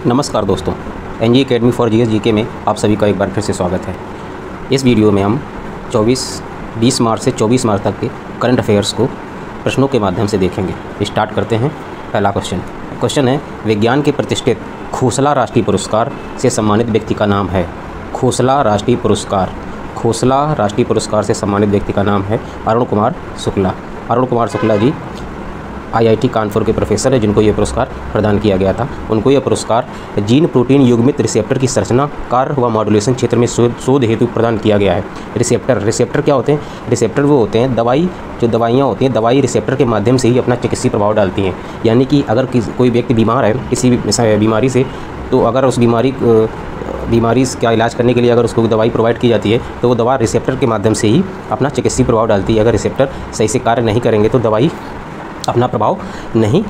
नमस्कार दोस्तों, NG academy for GS GK में आप सभी का एक बार फिर से स्वागत है। इस वीडियो में हम 20 मार्च से 24 मार्च तक के करंट अफेयर्स को प्रश्नों के माध्यम से देखेंगे। स्टार्ट करते हैं। पहला क्वेश्चन है, विज्ञान के प्रतिष्ठित खोसला राष्ट्रीय पुरस्कार से सम्मानित व्यक्ति का नाम है। खोसला राष्ट्रीय पुरस्कार से सम्मानित व्यक्ति का नाम है अरुण कुमार शुक्ला। अरुण कुमार शुक्ला जी आईआईटी कानपुर के प्रोफेसर है, जिनको ये पुरस्कार प्रदान किया गया था। उनको यह पुरस्कार जीन प्रोटीन युग्मित रिसेप्टर की संरचना, कार्य व मॉड्यूलेशन क्षेत्र में शोध हेतु प्रदान किया गया है। रिसेप्टर क्या होते हैं? रिसेप्टर वो होते हैं दवाइयाँ होती हैं, दवाई रिसेप्टर के माध्यम से ही अपना चिकित्सीय प्रभाव डालती हैं। यानी कि अगर कोई व्यक्ति बीमार है किसी बीमारी से, तो अगर उस बीमारी का इलाज करने के लिए अगर उसको दवाई प्रोवाइड की जाती है, तो वो दवा रिसेप्टर के माध्यम से ही अपना चिकित्सीय प्रभाव डालती है। अगर रिसेप्टर सही से कार्य नहीं करेंगे तो दवाई अपना प्रभाव नहीं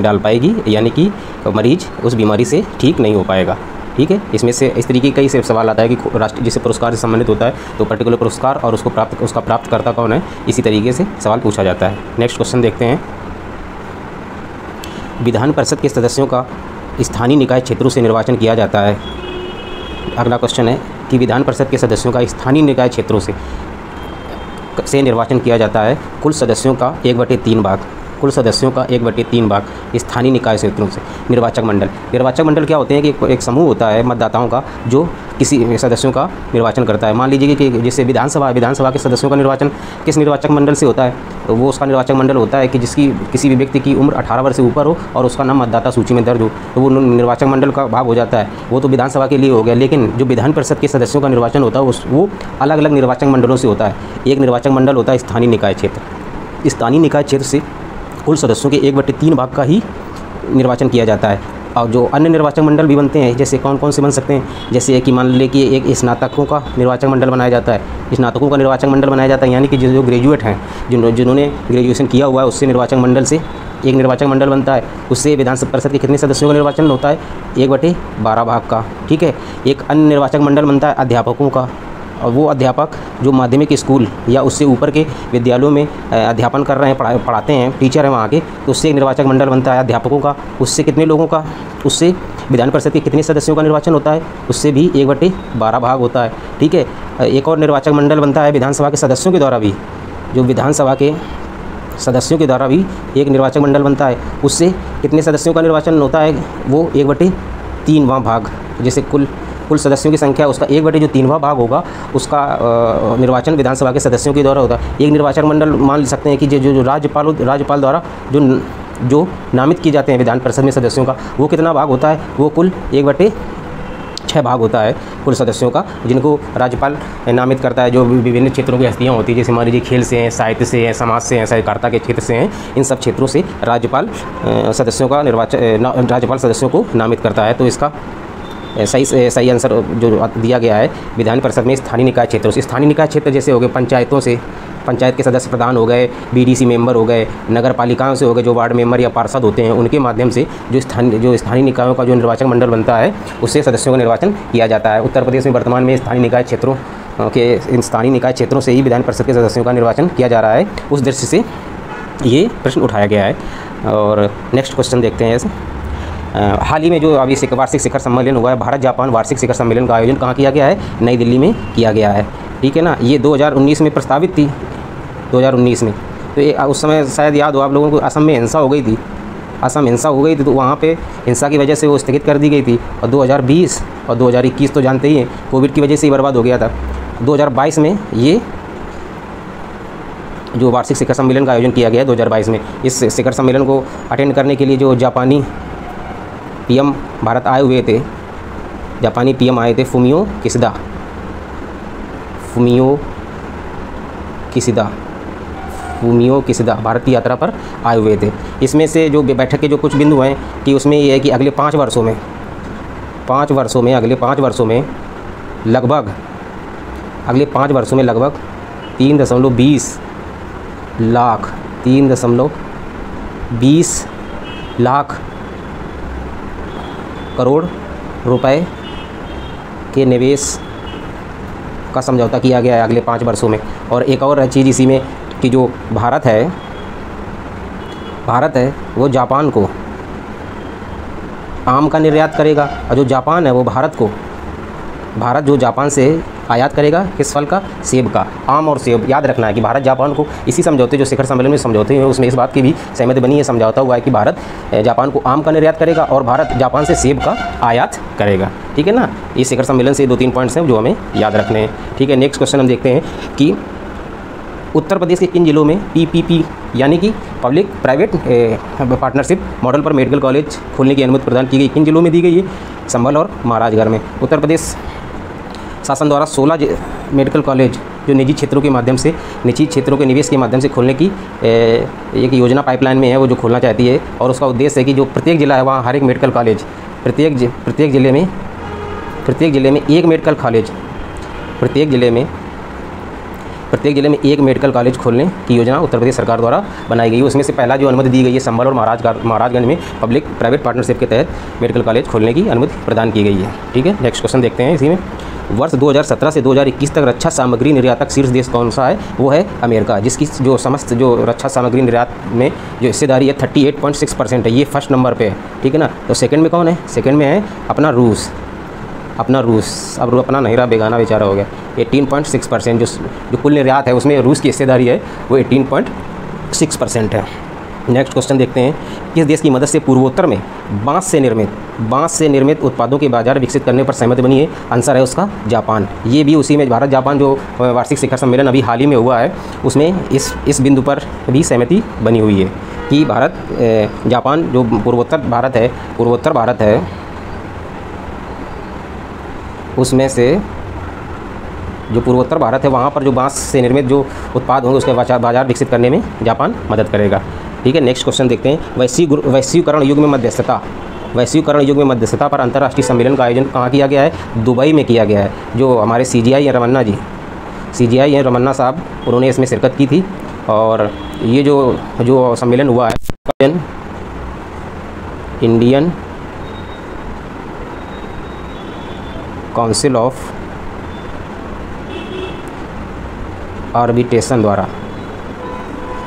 डाल पाएगी, यानी कि मरीज उस बीमारी से ठीक नहीं हो पाएगा। ठीक है, इसमें से इस तरीके का ही सवाल आता है कि राष्ट्रीय जिसे पुरस्कार से सम्मानित होता है तो पर्टिकुलर पुरस्कार और उसका प्राप्तकर्ता कौन है, इसी तरीके से सवाल पूछा जाता है। नेक्स्ट क्वेश्चन देखते हैं। विधान परिषद के सदस्यों का स्थानीय निकाय क्षेत्रों से निर्वाचन किया जाता है। अगला क्वेश्चन है कि विधान परिषद के सदस्यों का स्थानीय निकाय क्षेत्रों से निर्वाचन किया जाता है। कुल सदस्यों का 1/3 भाग स्थानीय निकाय क्षेत्रों से। निर्वाचक मंडल क्या होते हैं कि एक समूह होता है मतदाताओं का जो किसी सदस्यों का निर्वाचन करता है। मान लीजिए कि जैसे विधानसभा के सदस्यों का निर्वाचन किस निर्वाचक मंडल से होता है, तो वो उसका निर्वाचक मंडल होता है कि जिसकी किसी भी व्यक्ति की उम्र 18 वर्ष से ऊपर हो और उसका नाम मतदाता सूची में दर्ज हो, तो वो निर्वाचक मंडल का भाग हो जाता है। वो तो विधानसभा के लिए हो गया, लेकिन जो विधान परिषद के सदस्यों का निर्वाचन होता है वो अलग अलग निर्वाचक मंडलों से होता है। एक निर्वाचक मंडल होता है स्थानीय निकाय क्षेत्र। स्थानीय निकाय क्षेत्र से कुल सदस्यों के 1/3 भाग का ही निर्वाचन किया जाता है। और जो अन्य निर्वाचक मंडल भी बनते हैं, जैसे कौन कौन से बन सकते हैं, जैसे कि मान लें कि एक स्नातकों का निर्वाचक मंडल बनाया जाता है। स्नातकों का निर्वाचक मंडल बनाया जाता है, यानी कि जो ग्रेजुएट हैं, जिन्होंने ग्रेजुएशन किया हुआ है, उससे निर्वाचक मंडल से एक निर्वाचक मंडल बनता है। उससे विधान परिषद के कितने सदस्यों का निर्वाचन होता है? 1/12 भाग का। ठीक है, एक अन्य निर्वाचक मंडल बनता है अध्यापकों का, और वो अध्यापक जो माध्यमिक स्कूल या उससे ऊपर के विद्यालयों में अध्यापन कर रहे हैं, पढ़ाते हैं, टीचर हैं वहाँ के, तो उससे एक निर्वाचक मंडल बनता है अध्यापकों का। उससे कितने लोगों का? उससे विधान परिषद के कितने सदस्यों का निर्वाचन होता है? उससे भी 1/12 भाग होता है। ठीक है, एक और निर्वाचक मंडल बनता है विधानसभा के सदस्यों के द्वारा भी, जो विधानसभा के सदस्यों के द्वारा भी एक निर्वाचक मंडल बनता है। उससे कितने सदस्यों का निर्वाचन होता है? वो 1/3वां भाग। जैसे कुल सदस्यों की संख्या, उसका 1/3वां भाग होगा, उसका निर्वाचन विधानसभा के सदस्यों के द्वारा होता है। एक निर्वाचक मंडल मान सकते हैं कि जो राज्यपाल द्वारा जो नामित किए जाते हैं विधान परिषद में सदस्यों का, वो कितना भाग होता है? वो कुल 1/6 भाग होता है कुल सदस्यों का, जिनको राज्यपाल नामित करता है। जो विभिन्न क्षेत्रों की हस्तियाँ होती है, जैसे मान लीजिए खेल से हैं, साहित्य से हैं, समाज से हैं, सहकारिता के क्षेत्र से हैं, इन सब क्षेत्रों से राज्यपाल सदस्यों को नामित करता है। तो इसका सही आंसर जो दिया गया है विधान परिषद में स्थानीय निकाय क्षेत्रों से। स्थानीय निकाय क्षेत्र जैसे हो गए पंचायतों से, पंचायत के सदस्य प्रधान हो गए, बीडीसी मेंबर हो गए, नगर पालिकाओं से हो गए, जो वार्ड मेंबर या पार्षद होते हैं, उनके माध्यम से जो स्थानीय निकायों का जो निर्वाचक मंडल बनता है, उससे सदस्यों का निर्वाचन किया जाता है। उत्तर प्रदेश में वर्तमान में स्थानीय निकाय क्षेत्रों से ही विधान परिषद के सदस्यों का निर्वाचन किया जा रहा है। उस दृष्टि से ये प्रश्न उठाया गया है। और नेक्स्ट क्वेश्चन देखते हैं। हाल ही में जो अभी वार्षिक शिखर सम्मेलन हुआ है, भारत जापान वार्षिक शिखर सम्मेलन का आयोजन कहाँ किया गया है? नई दिल्ली में किया गया है। ठीक है ना, ये 2019 में प्रस्तावित थी, 2019 में। तो ये उस समय शायद याद हो आप लोगों को, असम में हिंसा हो गई थी, तो वहाँ पे हिंसा की वजह से वो स्थगित कर दी गई थी। और 2020 और 2021 तो जानते ही हैं, कोविड की वजह से ही बर्बाद हो गया था। 2022 में ये जो वार्षिक शिखर सम्मेलन का आयोजन किया गया है 2022 में, इस शिखर सम्मेलन को अटेंड करने के लिए जो जापानी पीएम भारत आए हुए थे, जापानी पीएम आए थे फुमियो किशिदा भारत की यात्रा पर आए हुए थे। इसमें से जो बैठक के जो कुछ बिंदु हैं कि उसमें ये है कि अगले 5 वर्षों में लगभग 3.20 लाख करोड़ रुपए के निवेश का समझौता किया गया है अगले 5 वर्षों में। और एक और चीज़ इसी में कि जो भारत है वो जापान को आम का निर्यात करेगा, और जो जापान है वो भारत जो जापान से आयात करेगा किस फल का? सेब का। आम और सेब याद रखना है कि भारत जापान को इसी समझौते, जो शिखर सम्मेलन में समझौते हुए उसमें इस बात की भी सहमति बनी है, समझौता हुआ है कि भारत जापान को आम का निर्यात करेगा और भारत जापान से सेब का आयात करेगा। ठीक है ना, इस शिखर सम्मेलन से 2-3 पॉइंट्स हैं जो हमें याद रखने हैं। ठीक है, नेक्स्ट क्वेश्चन हम देखते हैं कि उत्तर प्रदेश के किन जिलों में PPP यानी कि पब्लिक प्राइवेट पार्टनरशिप मॉडल पर मेडिकल कॉलेज खोलने की अनुमति प्रदान की गई? किन जिलों में दी गई है? संभल और महाराजगढ़ में। उत्तर प्रदेश शासन द्वारा 16 मेडिकल कॉलेज जो निजी क्षेत्रों के माध्यम से, निजी क्षेत्रों के निवेश के माध्यम से खोलने की एक योजना पाइपलाइन में है, वो जो खोलना चाहती है। और उसका उद्देश्य है कि जो प्रत्येक जिला है वहाँ हर एक मेडिकल कॉलेज, प्रत्येक जिले में एक मेडिकल कॉलेज, प्रत्येक जिले में एक मेडिकल कॉलेज खोलने की योजना उत्तर प्रदेश सरकार द्वारा बनाई गई है। उसमें से पहला जो अनुमति दी गई है संभल और महाराजगंज में पब्लिक प्राइवेट पार्टनरशिप के तहत मेडिकल कॉलेज खोलने की अनुमति प्रदान की गई है। ठीक है, नेक्स्ट क्वेश्चन देखते हैं इसी में। वर्ष 2017 से 2021 तक रक्षा सामग्री निर्यातक शीर्ष देश कौन सा है? वो है अमेरिका, जिसकी जो समस्त जो रक्षा सामग्री निर्यात में जो हिस्सेदारी है 38.6% है, ये फर्स्ट नंबर पे है। ठीक है ना, तो सेकंड में कौन है? सेकंड में है अपना रूस। अब अपना नहीं रहा, बेगाना बेचारा हो गया। 18.6% जो कुल निर्यात है उसमें रूस की हिस्सेदारी है वो 18.6% है। नेक्स्ट क्वेश्चन देखते हैं, किस देश की मदद से पूर्वोत्तर में बांस से निर्मित उत्पादों के बाजार विकसित करने पर सहमति बनी है? आंसर है उसका जापान। ये भी उसी में भारत जापान जो वार्षिक शिखर सम्मेलन अभी हाल ही में हुआ है उसमें इस बिंदु पर भी सहमति बनी हुई है कि जापान जो पूर्वोत्तर भारत है उसमें से जो पूर्वोत्तर भारत है वहाँ पर जो बांस से निर्मित जो उत्पाद होंगे उसके बाजार विकसित करने में जापान मदद करेगा। ठीक है, नेक्स्ट क्वेश्चन देखते हैं, वैश्वीकरण युग में मध्यस्थता पर अंतर्राष्ट्रीय सम्मेलन का आयोजन कहाँ किया गया है? दुबई में किया गया है। जो हमारे CGI हैं रमन्ना साहब, उन्होंने इसमें शिरकत की थी। और ये जो सम्मेलन हुआ है इंडियन काउंसिल ऑफ आर्बिट्रेशन द्वारा,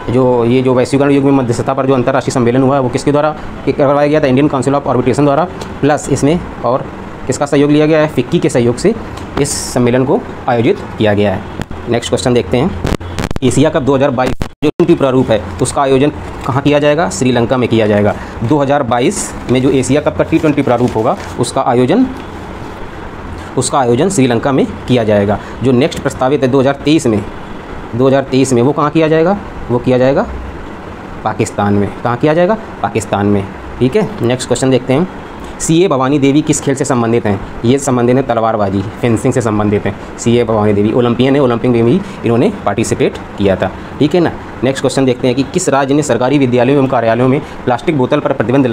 जो वैश्वीकरण युग में मध्यस्थता पर जो अंतर्राष्ट्रीय सम्मेलन हुआ है वो किसके द्वारा करवाया गया था? इंडियन काउंसिल ऑफ आर्बिट्रेशन द्वारा। प्लस इसमें और किसका सहयोग लिया गया है? फिक्की के सहयोग से इस सम्मेलन को आयोजित किया गया है। नेक्स्ट क्वेश्चन देखते हैं, एशिया कप 2022 जो T20 प्रारूप है उसका आयोजन कहाँ किया जाएगा? श्रीलंका में किया जाएगा। 2022 में जो एशिया कप का T20 प्रारूप होगा उसका आयोजन श्रीलंका में किया जाएगा। जो नेक्स्ट प्रस्तावित है 2023 में वो कहाँ किया जाएगा? वो किया जाएगा पाकिस्तान में। कहाँ किया जाएगा? पाकिस्तान में। ठीक है, नेक्स्ट क्वेश्चन देखते हैं, CA भवानी देवी किस खेल से संबंधित हैं? ये संबंधित है तलवारबाजी, फेंसिंग से संबंधित हैं। CA भवानी देवी ओलंपियन है, ओलंपिक में भी इन्होंने पार्टिसिपेट किया था। ठीक है ना, नेक्स्ट क्वेश्चन देखते हैं कि किस राज्य ने सरकारी विद्यालयों एवं कार्यालयों में प्लास्टिक बोतल पर प्रतिबंध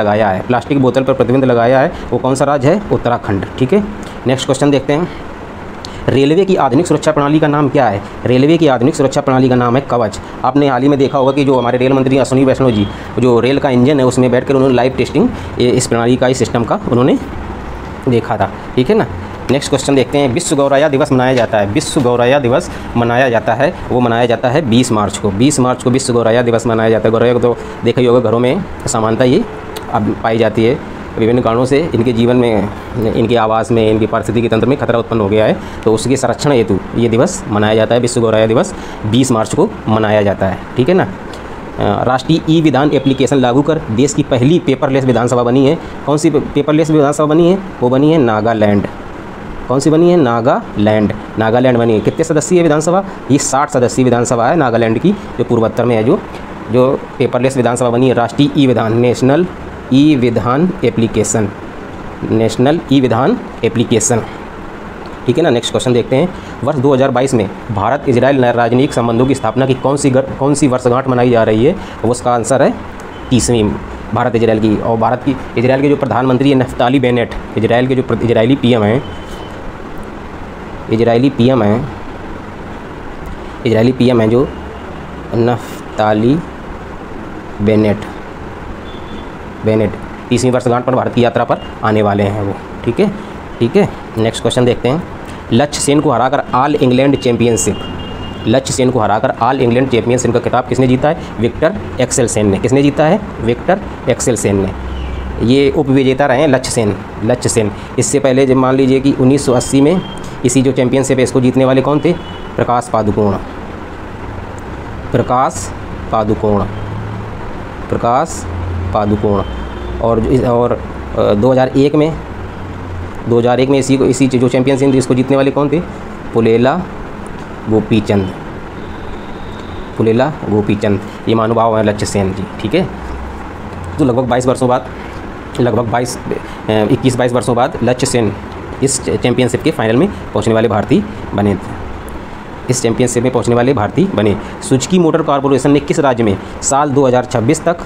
लगाया है? वो कौन सा राज्य है? उत्तराखंड। ठीक है, नेक्स्ट क्वेश्चन देखते हैं, रेलवे की आधुनिक सुरक्षा प्रणाली का नाम क्या है? रेलवे की आधुनिक सुरक्षा प्रणाली का नाम है कवच। आपने हाल ही में देखा होगा कि जो हमारे रेल मंत्री अश्विनी वैष्णव जी जो रेल का इंजन है उसमें बैठकर उन्होंने लाइव टेस्टिंग इस प्रणाली का, इस सिस्टम का उन्होंने देखा था। ठीक है ना, नेक्स्ट क्वेश्चन देखते हैं, विश्व गौरैया दिवस मनाया जाता है, वो मनाया जाता है 20 मार्च को विश्व गौरैया दिवस मनाया जाता है। गौरैया को तो देखा ही होगा, घरों में सामान्यतः ये अब पाई जाती है। विभिन्न कारणों से इनके जीवन में, इनके आवास में, इनके पारिस्थितिकी तंत्र में खतरा उत्पन्न हो गया है, तो उसके संरक्षण हेतु ये दिवस मनाया जाता है। विश्व गौरैया दिवस 20 मार्च को मनाया जाता है। ठीक है ना, राष्ट्रीय ई विधान एप्लीकेशन लागू कर देश की पहली पेपरलेस विधानसभा बनी है। कौन सी पेपरलेस विधानसभा बनी है? वो बनी है नागालैंड। कौन सी बनी है? नागालैंड बनी है। कितने सदस्यीय विधानसभा? ये 60 सदस्यीय विधानसभा है नागालैंड की, जो पूर्वोत्तर में है। जो पेपरलेस विधानसभा बनी है, राष्ट्रीय ई विधान, नेशनल ई विधान एप्लीकेशन। ठीक है ना, नेक्स्ट क्वेश्चन देखते हैं, वर्ष 2022 में भारत इजराइल राजनयिक संबंधों की स्थापना की कौन सी वर्षगांठ मनाई जा रही है? उसका आंसर है 30वीं भारत इजराइल की। और इजराइल के जो प्रधानमंत्री है नफ्ताली बेनेट, इजराइली पीएम हैं जो नफ्ताली बेनेट 30वीं वर्षगांठ पर भारत की यात्रा पर आने वाले हैं वो। ठीक है, नेक्स्ट क्वेश्चन देखते हैं, लक्ष्य सेन को हराकर ऑल इंग्लैंड चैंपियनशिप का खिताब किसने जीता है? विक्टर एक्सेल सेन ने। किसने जीता है? विक्टर एक्सेल सेन ने। ये उपविजेता रहे हैं लक्ष्य सेन। इससे पहले जब मान लीजिए कि 1980 में इसी जो चैंपियनशिप है इसको जीतने वाले कौन थे? प्रकाश पादुकोण। और 2001 में इसी जो चैंपियनशिप थी इसको जीतने वाले कौन थे? पुलेला गोपीचंद। ये महानुभाव हैं लक्ष्य सेन जी, ठीक है। तो लगभग 21-22 वर्षों बाद लक्ष्य सेन इस चैंपियनशिप के फाइनल में पहुंचने वाले भारतीय बने। सुजुकी मोटर कॉर्पोरेशन ने किस राज्य में साल 2026 तक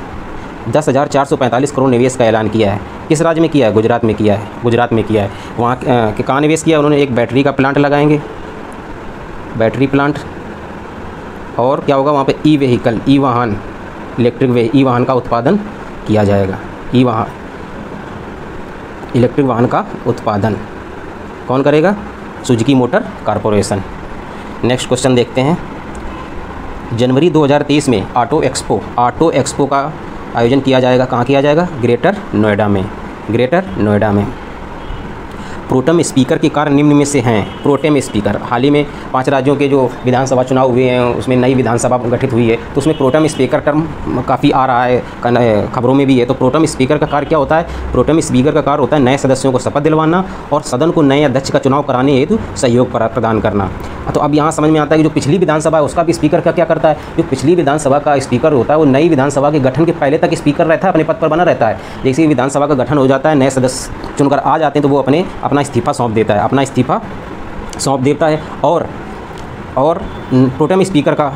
10,445 करोड़ निवेश का ऐलान किया है? किस राज्य में किया है? गुजरात में किया है। वहाँ कहाँ निवेश किया उन्होंने? एक बैटरी का प्लांट लगाएंगे, बैटरी प्लांट, और क्या होगा वहाँ पे? इलेक्ट्रिक वाहन का उत्पादन किया जाएगा। इलेक्ट्रिक वाहन का उत्पादन कौन करेगा? Suzuki motor corporation. Next question देखते हैं। जनवरी 2023 में ऑटो एक्सपो का आयोजन किया जाएगा। कहाँ किया जाएगा? ग्रेटर नोएडा में। प्रोटेम स्पीकर के कार्य निम्न में से हैं। प्रोटेम स्पीकर, हाल ही में 5 राज्यों के जो विधानसभा चुनाव हुए हैं उसमें नई विधानसभा गठित हुई है, तो उसमें प्रोटेम स्पीकर टर्म काफ़ी आ रहा है, खबरों में भी है। तो प्रोटेम स्पीकर का कार्य क्या होता है? प्रोटेम स्पीकर का कार्य होता है नए सदस्यों को शपथ दिलवाना और सदन को नए अध्यक्ष का चुनाव कराने हेतु सहयोग प्रदान करना। तो अब यहाँ समझ में आता है कि जो पिछली विधानसभा है उसका भी स्पीकर का क्या करता है? जो पिछली विधानसभा का स्पीकर होता है वो नई विधानसभा के गठन के पहले तक स्पीकर रहता है, अपने पद पर बना रहता है। जैसे ही विधानसभा का गठन हो जाता है, नए सदस्य चुनकर आ जाते हैं, तो वो अपना इस्तीफा सौंप देता है, और प्रोटेम स्पीकर का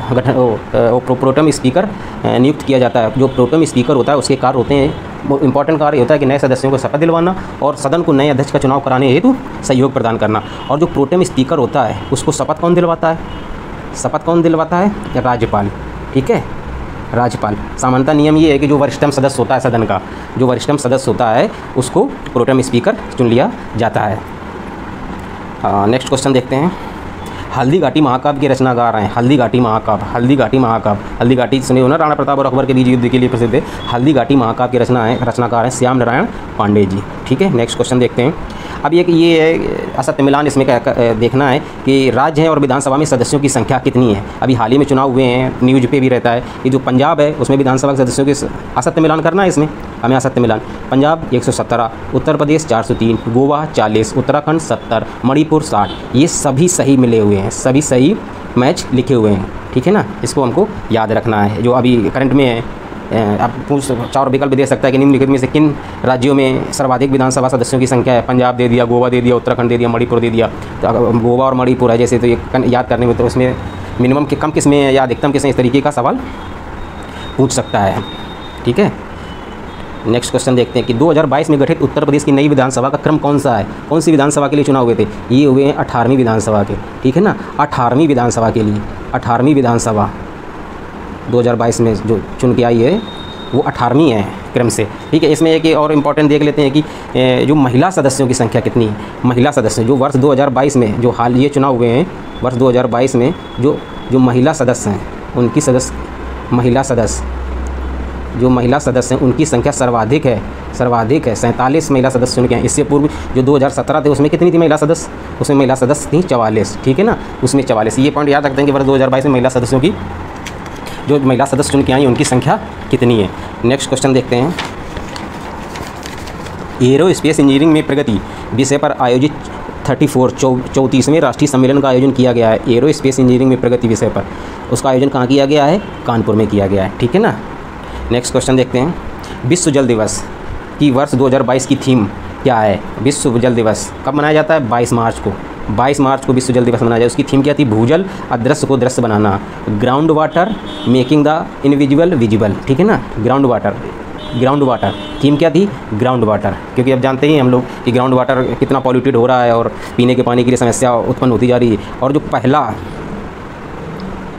प्रोटेम स्पीकर नियुक्त किया जाता है। जो प्रोटेम स्पीकर होता है उसके कार्य होते हैं, वो इंपॉर्टेंट कार्य होता है कि नए सदस्यों को शपथ दिलवाना और सदन को नए अध्यक्ष का चुनाव कराने हेतु सहयोग प्रदान करना। और जो प्रोटेम स्पीकर होता है उसको शपथ कौन दिलवाता है? राज्यपाल, ठीक है, राज्यपाल। सामान्यतः नियम ये है कि जो वरिष्ठतम सदस्य होता है सदन का, जो वरिष्ठतम सदस्य होता है उसको प्रोटेम स्पीकर चुन लिया जाता है। नेक्स्ट क्वेश्चन देखते हैं। हल्दीघाटी महाकाव्य के रचनाकार हैं। हल्दीघाटी सुने हो ना, राणा प्रताप और अकबर के बीच युद्ध के लिए प्रसिद्ध है। हल्दीघाटी महाकाव्य के रचनाकार हैं श्याम नारायण पांडे जी, ठीक है। नेक्स्ट क्वेश्चन देखते हैं। अब ये असत्य मिलान इसमें क्या देखना है कि राज्य है और विधानसभा में सदस्यों की संख्या कितनी है। अभी हाल ही में चुनाव हुए हैं, न्यूज पे भी रहता है कि जो पंजाब है उसमें विधानसभा के सदस्यों के असत्य मिलान करना है। इसमें हमें असत्य मिलान, पंजाब 117, उत्तर प्रदेश 403, गोवा 40, उत्तराखंड 70, मणिपुर 60, ये सभी सही मिले हुए हैं, सभी सही मैच लिखे हुए हैं, ठीक है ना। इसको हमको याद रखना है। जो अभी करंट में है, अब कुछ 4 विकल्प दे सकता है कि निम्नलिखित में से किन राज्यों में सर्वाधिक विधानसभा सदस्यों की संख्या है। पंजाब दे दिया, गोवा दे दिया, उत्तराखंड दे दिया, मणिपुर दे दिया। तो अगर गोवा और मणिपुर है जैसे, तो ये याद करने में तो उसमें मिनिमम के कम किस में है या अधिकतम किस में, इस तरीके का सवाल पूछ सकता है, ठीक है। नेक्स्ट क्वेश्चन देखते हैं कि 2022 में गठित उत्तर प्रदेश की नई विधानसभा का क्रम कौन सा है? कौन सी विधानसभा के लिए चुनाव हुए थे? ये हुए हैं 18वीं विधानसभा के, ठीक है ना। 18वीं विधानसभा के लिए, 18वीं विधानसभा 2022 में जो चुन के आई है वो 18वीं है क्रम से, ठीक है। इसमें एक और इम्पॉर्टेंट देख लेते हैं कि जो महिला सदस्यों की संख्या कितनी है। महिला सदस्य जो वर्ष 2022 में जो हाल ये चुनाव हुए हैं, वर्ष 2022 में जो महिला सदस्य हैं उनकी जो महिला सदस्य हैं उनकी संख्या सर्वाधिक है 47 महिला सदस्य उनके हैं। इससे पूर्व जो 2017 थे उसमें कितनी थी महिला सदस्य? उसमें महिला सदस्य थी 44, ठीक है ना, उसमें 44। ये पॉइंट याद रखते हैं कि वर्ष 2022 में महिला सदस्यों की, जो महिला सदस्य चुन के आई उनकी संख्या कितनी है। नेक्स्ट क्वेश्चन देखते हैं। एरोस्पेस इंजीनियरिंग में प्रगति विषय पर आयोजित 34वें राष्ट्रीय सम्मेलन का आयोजन किया गया है। एरोस्पेस इंजीनियरिंग में प्रगति विषय पर उसका आयोजन कहाँ किया गया है? कानपुर में किया गया है, ठीक है ना। नेक्स्ट क्वेश्चन देखते हैं। विश्व जल दिवस की वर्ष 2022 की थीम क्या है? विश्व जल दिवस कब मनाया जाता है? 22 मार्च को। 22 मार्च को विश्व जल दिवस मनाया जाए। उसकी थीम क्या थी? भूजल अदृश्य को दृश्य बनाना, ground water making the invisible visible, ठीक है ना। ग्राउंड वाटर थीम क्या थी? ग्राउंड वाटर, क्योंकि अब जानते ही हम लोग कि ग्राउंड वाटर कितना पॉल्यूटेड हो रहा है और पीने के पानी के लिए समस्या उत्पन्न होती जा रही है। और जो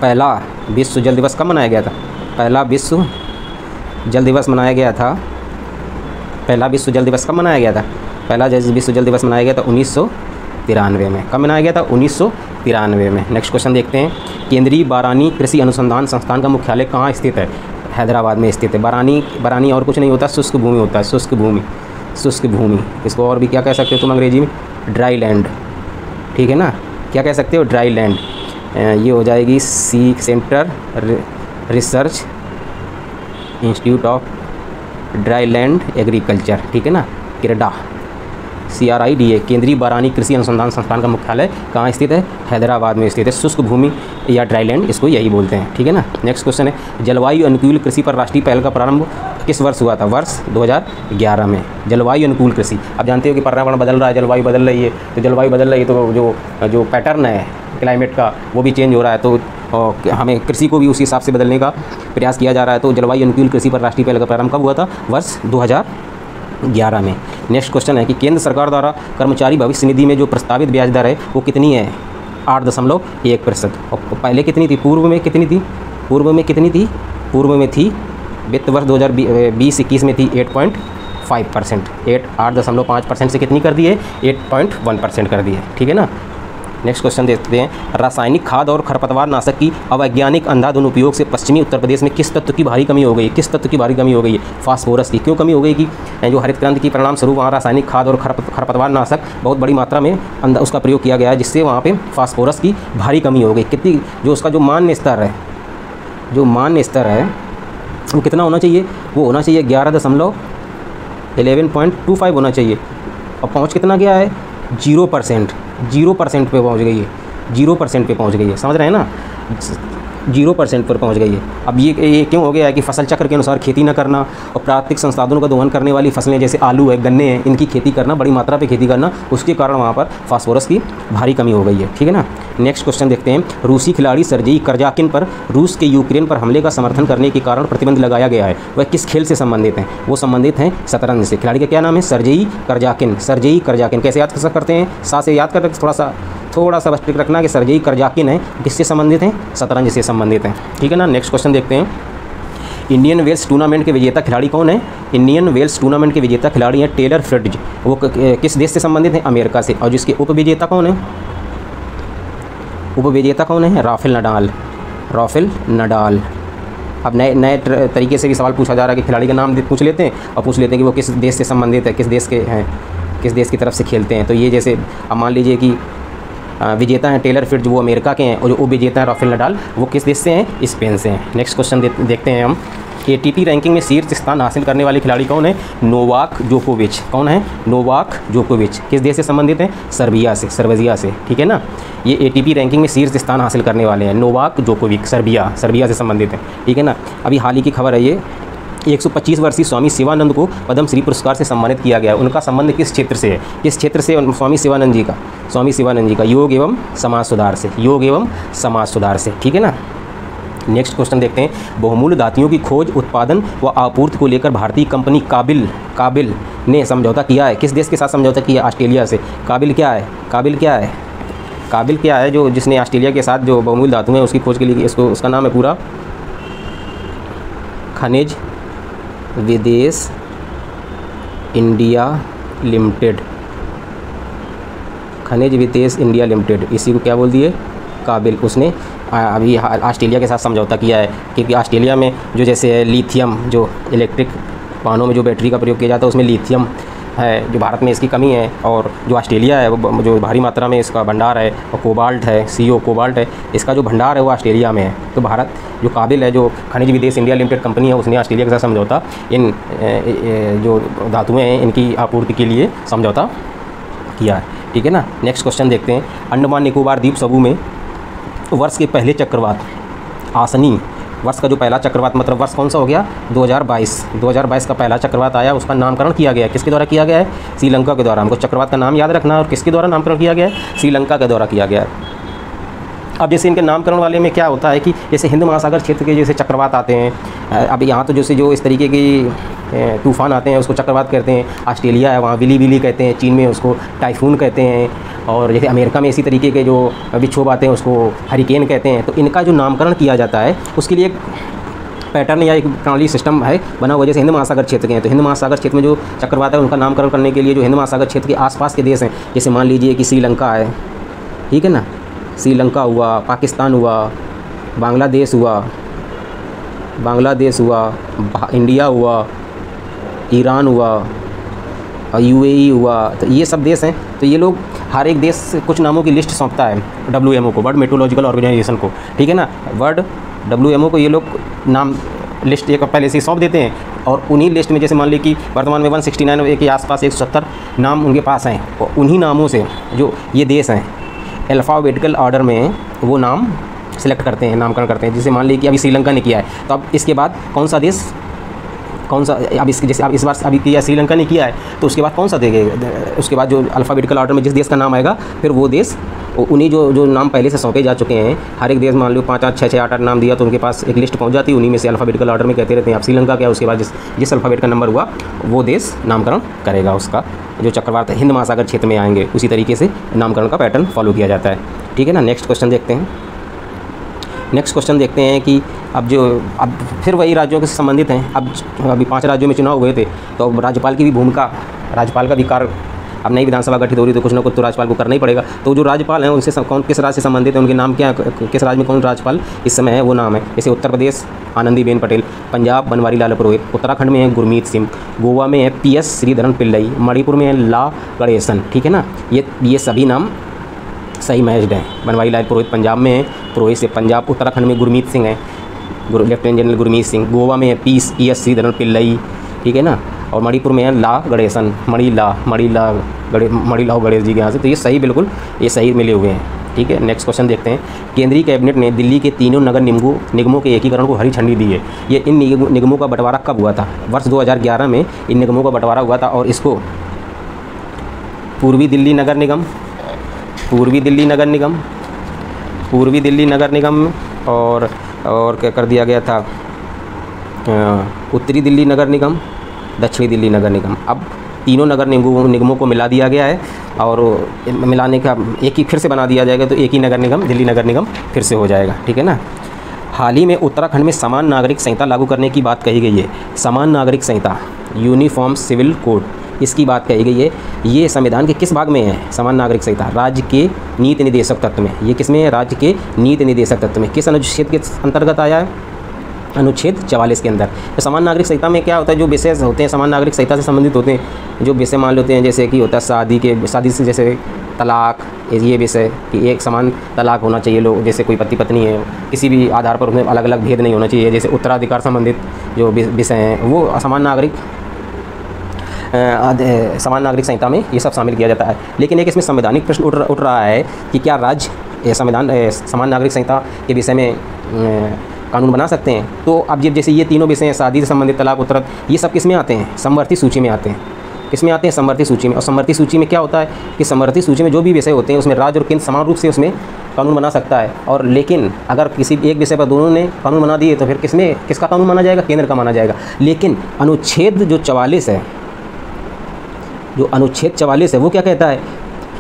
पहला विश्व जल दिवस कब मनाया गया था? पहला विश्व जल दिवस मनाया गया था पहला विश्व जल दिवस कब मनाया गया था? पहला विश्व जल दिवस मनाया गया था 1993 में। कब मनाया गया था? 1993 में। नेक्स्ट क्वेश्चन देखते हैं। केंद्रीय बारानी कृषि अनुसंधान संस्थान का मुख्यालय कहाँ स्थित है? हैदराबाद में स्थित है। बरानी, बरानी और कुछ नहीं होता, शुष्क भूमि होता है, शुष्क भूमि, शुष्क भूमि। इसको और भी क्या कह सकते हो तुम अंग्रेजी में? ड्राई लैंड, ठीक है ना, क्या कह सकते हो? Dry land. ये हो जाएगी C centre research institute of dry land agriculture, ठीक है ना, किरडा, CRIDA, केंद्रीय बरानी कृषि अनुसंधान संस्थान का मुख्यालय कहाँ स्थित है? हैदराबाद में स्थित है। शुष्क भूमि या ड्राई लैंड इसको यही बोलते हैं, ठीक है ना। नेक्स्ट क्वेश्चन है, जलवायु अनुकूल कृषि पर राष्ट्रीय पहल का प्रारंभ किस वर्ष हुआ था? वर्ष 2011 में। जलवायु अनुकूल कृषि, आप जानते हो कि पर्यावरण बदल रहा है, जलवायु बदल रही है, तो जलवायु बदल रही है तो जो पैटर्न है क्लाइमेट का वो भी चेंज हो रहा है, तो हमें कृषि को भी उसी हिसाब से बदलने का प्रयास किया जा रहा है। तो जलवायु अनुकूल कृषि पर राष्ट्रीय पहल का प्रारंभ कब हुआ था? वर्ष 2011 में। नेक्स्ट क्वेश्चन है कि केंद्र सरकार द्वारा कर्मचारी भविष्य निधि में जो प्रस्तावित ब्याज दर है वो कितनी है? 8.1%। और पहले कितनी थी? पूर्व में कितनी थी? पूर्व में कितनी थी? पूर्व में थी वित्त वर्ष 2020-21 में थी 8.5%। 8.5% से कितनी कर दी है? 8.1% कर दी है, ठीक है ना। नेक्स्ट क्वेश्चन देखते हैं, रासायनिक खाद और खरपतवार नाशक की अवैज्ञानिक अंधाधुंध उपयोग से पश्चिमी उत्तर प्रदेश में किस तत्व की भारी कमी हो गई? किस तत्व की भारी कमी हो गई है? फास्फोरस की। क्यों कमी हो गई? कि जो हरित क्रांति की परिणाम स्वरूप वहाँ रासायनिक खाद और खरपतवार नाशक बहुत बड़ी मात्रा में उसका प्रयोग किया गया है, जिससे वहाँ पे फास्फोरस की भारी कमी हो गई। कितनी? जो उसका जो मान्य स्तर है, जो मान्य स्तर है वो कितना होना चाहिए? वो होना चाहिए 11.25 होना चाहिए। और पहुँच कितना गया है? 0%। 0% पे पहुँच गई है, 0% पे पहुँच गई है, समझ रहे हैं ना, 0% पर पहुँच गई है। अब ये क्यों हो गया है कि फसल चक्र के अनुसार खेती न करना और प्राकृतिक संसाधनों का दोहन करने वाली फसलें जैसे आलू है, गन्ने हैं, इनकी खेती करना, बड़ी मात्रा पे खेती करना, उसके कारण वहाँ पर फास्फोरस की भारी कमी हो गई है, ठीक है ना। नेक्स्ट क्वेश्चन देखते हैं, रूसी खिलाड़ी सर्जेई करजाकिन पर रूस के यूक्रेन पर हमले का समर्थन करने के कारण प्रतिबंध लगाया गया है। वह किस खेल से संबंधित हैं? वो संबंधित हैं शतरंज से। खिलाड़ी का क्या नाम है? सर्जेई करजाकिन। सर्जेई करजाकिन कैसे याद कर सकते हैं? सा से याद कर, थोड़ा सा बस ट्रिक रखना कि सर्जेई करजाकिन है, किससे संबंधित हैं? शतरंज से संबंधित हैं, ठीक है ना। नेक्स्ट क्वेश्चन देखते हैं, इंडियन वेल्स टूर्नामेंट के विजेता खिलाड़ी कौन है? इंडियन वेल्स टूर्नामेंट के विजेता खिलाड़ी हैं टेलर फ्रिट्ज। वो किस देश से संबंधित हैं? अमेरिका से। और जिसके उपविजेता कौन है? उपविजेता कौन है? Rafael Nadal. Rafael Nadal. अब नए तरीके से भी सवाल पूछा जा रहा है कि खिलाड़ी का नाम पूछ लेते हैं और पूछ लेते हैं कि वो किस देश से संबंधित है, किस देश के हैं, किस देश की तरफ से खेलते हैं। तो ये जैसे अब मान लीजिए कि विजेता हैं टेलर फ्रिट्ज, वो अमेरिका के हैं, और जो उपविजेता हैं राफेल नडाल, वो किस देश से हैं? स्पेन से हैं। नेक्स्ट क्वेश्चन देखते हैं हम, ATP रैंकिंग में शीर्ष स्थान हासिल करने वाले खिलाड़ी कौन है? नोवाक जोकोविच। कौन है? नोवाक जोकोविच। किस देश से संबंधित है? सर्बिया से, सर्बिया से, ठीक है ना। ये ATP रैंकिंग में शीर्ष स्थान हासिल करने वाले हैं नोवाक जोकोविच, सर्बिया से संबंधित है, ठीक है ना। अभी हाल ही की खबर है ये, 125 वर्षीय स्वामी शिवानंद को पद्मश्री पुरस्कार से सम्मानित किया गया है। उनका संबंध किस क्षेत्र से है? किस क्षेत्र से? स्वामी शिवानंद जी का योग एवं समाज सुधार से, योग एवं समाज सुधार से, ठीक है ना। नेक्स्ट क्वेश्चन देखते हैं, बहुमूल्य धातुओं की खोज, उत्पादन व आपूर्ति को लेकर भारतीय कंपनी काबिल ने समझौता किया है। किस देश के साथ समझौता किया? ऑस्ट्रेलिया से। काबिल क्या है? जो जिसने ऑस्ट्रेलिया के साथ जो बहुमूल्य धातु हैं उसकी खोज के लिए, उसका नाम है पूरा खनिज विदेश इंडिया लिमिटेड। खनिज विदेश इंडिया लिमिटेड, इसी को क्या बोल दिए? काबिल। उसने अभी ऑस्ट्रेलिया के साथ समझौता किया है, क्योंकि ऑस्ट्रेलिया में जो जैसे लिथियम, जो इलेक्ट्रिक वाहनों में जो बैटरी का प्रयोग किया जाता है उसमें लिथियम है, जो भारत में इसकी कमी है, और जो ऑस्ट्रेलिया है वो जो भारी मात्रा में इसका भंडार है, और कोबाल्ट है, CO कोबाल्ट है, इसका जो भंडार है वो ऑस्ट्रेलिया में है। तो भारत जो काबिल है, जो खनिज विदेश इंडिया लिमिटेड कंपनी है, उसने ऑस्ट्रेलिया के साथ समझौता इन जो धातुएँ हैं इनकी आपूर्ति के लिए समझौता किया है, ठीक है ना। नेक्स्ट क्वेश्चन देखते हैं, अंडमान निकोबार द्वीप समूह में वर्ष के पहले चक्रवात आसनी, वर्ष का जो पहला चक्रवात मतलब वर्ष कौन सा हो गया? 2022 का पहला चक्रवात आया, उसका नामकरण किया गया। किसके द्वारा किया गया है? श्रीलंका के द्वारा। हमको चक्रवात का नाम याद रखना है, और किसके द्वारा नामकरण किया गया है? श्रीलंका के द्वारा किया गया है। अब जैसे इनके नामकरण वाले में क्या होता है कि जैसे हिंद महासागर क्षेत्र के जैसे चक्रवात आते हैं, अब यहाँ तो जैसे जो इस तरीके की तूफ़ान आते हैं उसको चक्रवात कहते हैं। ऑस्ट्रेलिया है वहाँ विली कहते हैं, चीन में उसको टाइफून कहते हैं, और जैसे अमेरिका में इसी तरीके के जो विक्षोभ आते हैं उसको हरिकेन कहते हैं। तो इनका जो नामकरण किया जाता है उसके लिए एक पैटर्न या एक प्रणाली सिस्टम है बना हुआ। जैसे हिंद महासागर क्षेत्र के हैं, तो हिंद महासागर क्षेत्र में जो चक्रवात है उनका नामकरण करने के लिए जो हिंद महासागर क्षेत्र के आसपास के देश हैं, जैसे मान लीजिए कि श्रीलंका है, ठीक है ना, श्रीलंका हुआ, पाकिस्तान हुआ, बांग्लादेश हुआ, बांग्लादेश हुआ, इंडिया हुआ, ईरान हुआ, UAE हुआ, तो ये सब देश हैं। तो ये लोग हर एक देश कुछ नामों की लिस्ट सौंपता है WMO को, वर्ल्ड मेट्रोलॉजिकल ऑर्गेनाइजेशन को, ठीक है ना। वर्ल्ड WMO को ये लोग नाम लिस्ट एक पहले से सौंप देते हैं, और उन्हीं लिस्ट में जैसे मान ली कि वर्तमान में 169 के आसपास 170 नाम उनके पास हैं, और उन्हीं नामों से जो ये देश हैं अल्फ़ाबेटिकल ऑर्डर में वो नाम सेलेक्ट करते हैं, नामकरण करते हैं। जैसे मान ली कि अभी श्रीलंका ने किया है, तो अब इसके बाद कौन सा देश, कौन सा, अब इसके जैसे अब इस बार अभी किया श्रीलंका ने किया है, तो उसके बाद कौन सा देंगे, उसके बाद जो अल्फ़ाबेटिकल ऑर्डर में जिस देश का नाम आएगा, फिर वो देश उन्हीं जो नाम पहले से सौंपे जा चुके हैं, हर एक देश मान लो 5 6 6 8 8 नाम दिया, तो उनके पास एक लिस्ट पहुंच जाती है, उन्हीं में से अल्फ़ाबेटिकल ऑर्डर में कहते रहते हैं आप श्रीलंका क्या, उसके बाद जिस अल्फ़ाबेट का नंबर हुआ वो देश नामकरण करेगा, उसका जो चक्रवात हिंद महासागर क्षेत्र में आएंगे उसी तरीके से नामकरण का पैटर्न फॉलो किया जाता है, ठीक है ना। नेक्स्ट क्वेश्चन देखते हैं। नेक्स्ट क्वेश्चन देखते हैं कि अब फिर वही राज्यों के से संबंधित हैं। अब अभी 5 राज्यों में चुनाव हुए थे, तो अब राज्यपाल की भी भूमिका, राज्यपाल का भी कार्य, अब नई विधानसभा गठित हो रही तो कुछ ना कुछ तो राज्यपाल को करना ही पड़ेगा। तो जो राज्यपाल हैं उनसे कौन किस राज्य से संबंधित है, उनके नाम क्या, किस राज्य में कौन राज्यपाल इस समय है, वो नाम है। जैसे उत्तर प्रदेश आनंदीबेन पटेल, पंजाब बनवारी लाल पुरोहित, उत्तराखंड में है गुरमीत सिंह, गोवा में है PS श्रीधरन पिल्लई, मणिपुर में है ला गणेशन, ठीक है ना। ये सभी नाम सही मैच्ड हैं। बनवारी लाल पुरोहित पंजाब में है, पुरोहित से पंजाब, उत्तराखंड में गुरमीत सिंह है, लेफ्टिनेंट जनरल गुरमीत सिंह, गोवा में है PS श्रीधरन पिल्लई, ठीक है ना, और मणिपुर में है ला गणेशन, मणिलाल गणेश जी के यहाँ से। तो ये सही, बिल्कुल ये सही मिले हुए हैं, ठीक है। नेक्स्ट क्वेश्चन देखते हैं। केंद्रीय कैबिनेट ने दिल्ली के तीनों नगर निगमों के एकीकरण को हरी झंडी दी है। ये इन निगमों का बंटवारा कब हुआ था? वर्ष 2011 में इन निगमों का बंटवारा हुआ था, और इसको पूर्वी दिल्ली नगर निगम और क्या कर दिया गया था, उत्तरी दिल्ली नगर निगम, दक्षिणी दिल्ली नगर निगम। अब तीनों नगर निगमों को मिला दिया गया है, और मिलाने का एक ही फिर से बना दिया जाएगा, तो एक ही नगर निगम, दिल्ली नगर निगम फिर से हो जाएगा, ठीक है ना। हाल ही में उत्तराखंड में समान नागरिक संहिता लागू करने की बात कही गई है। समान नागरिक संहिता, यूनिफॉर्म सिविल कोड, इसकी बात कही गई है। ये संविधान के किस भाग में है? समान नागरिक संहिता राज्य के नीति निर्देशक तत्व में। ये किस में है? राज्य के नीति निर्देशक तत्व में। किस अनुच्छेद के अंतर्गत आया है? अनुच्छेद 44 के अंदर। तो समान नागरिक संहिता में क्या होता है, जो विषय होते हैं समान नागरिक संहिता से संबंधित होते हैं, जो विषय मान लेते हैं, जैसे कि होता है शादी से जैसे तलाक, ये विषय कि एक समान तलाक होना चाहिए, लोग जैसे कोई पति पत्नी है किसी भी आधार पर उनमें अलग अलग भेद नहीं होना चाहिए। जैसे उत्तराधिकार संबंधित जो विषय हैं वो समान नागरिक संहिता में ये सब शामिल किया जाता है। लेकिन एक इसमें संवैधानिक प्रश्न उठ रहा है कि क्या राज्य समान नागरिक संहिता के विषय में कानून बना सकते हैं? तो अब जैसे ये तीनों विषय हैं, शादी से संबंधित, तलाक, उत्तराध, ये सब किस में आते हैं? समवर्ती सूची में आते हैं। किस में आते हैं? समवर्ती सूची में। और समवर्ती सूची में क्या होता है कि समवर्ती सूची में जो भी विषय होते हैं उसमें राज्य और केंद्र समान रूप से उसमें कानून बना सकता है। और लेकिन अगर किसी एक विषय पर दोनों ने कानून बना दिए तो फिर किसका कानून माना जाएगा? केंद्र का माना जाएगा। लेकिन अनुच्छेद जो 44 है, वो क्या कहता है?